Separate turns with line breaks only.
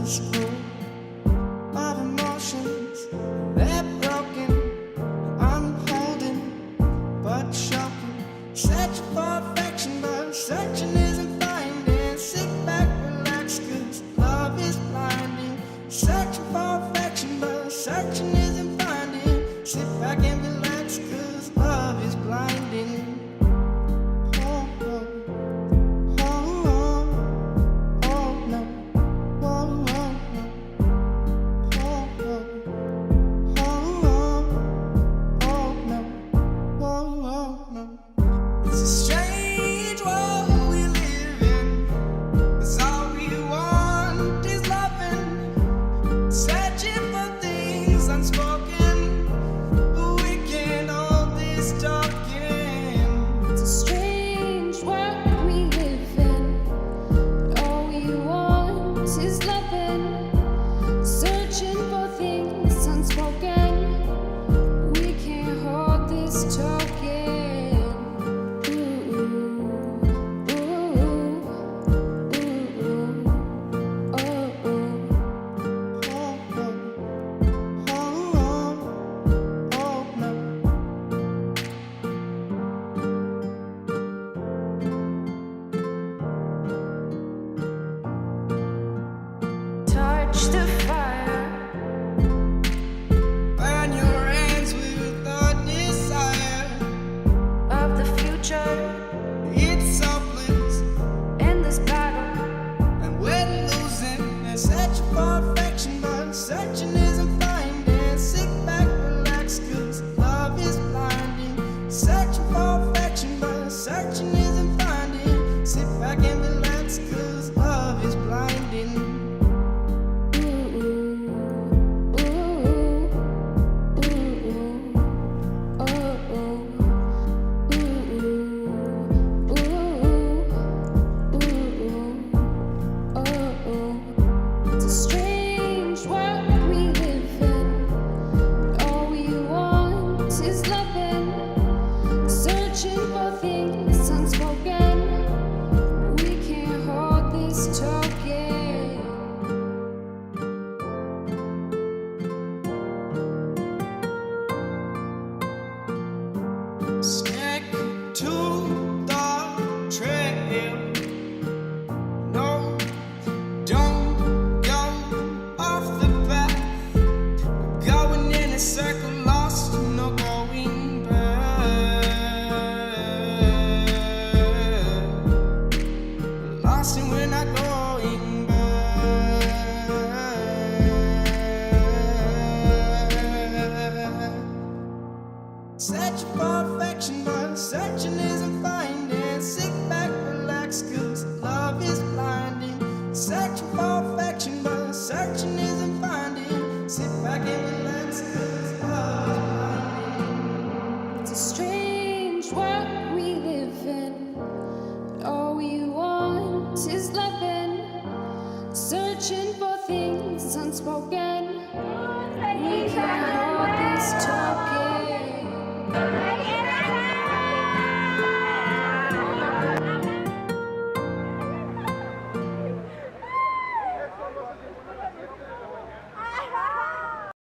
school of emotions. They're broken, unholding, but shocking. Searching for affection, but searching isn't finding. Sit back, relax, 'cause love is blinding. Searching for affection, but searching isn't finding. Sit back and relax, 'cause love is blinding. It's a strange world we live in, 'cause all we want is loving. Searching for things unspoken, but we can't hold this talking.
It's a strange world we live in, but all we want is loving. Searching for things unspoken, we can't hold this talking. Touch the fire,
Burn your hands with the desire
of the future
it's selfless,
in this battle.
and we're losing. And searching for affection, but searching isn't finding. Sit back, relax, 'cause love is blinding. Searching for affection, but searching isn't finding. Sit back and relax, 'cause love is blinding.
It's a strange world we live in, but all we want is loving. Searching for things unspoken, we can't hold this talking.
Stick to the trail. No, don't go off the path. Going in a circle, lost, no going back. Lost and we're not going back. Searching for affection, but searching isn't finding. Sit back, relax, 'cause love is blinding. Searching for affection, but searching isn't finding. Sit back and relax, 'cause love is blinding.
It's a strange world we live in, but all we want is loving. Searching for things unspoken, we can't hold this talking.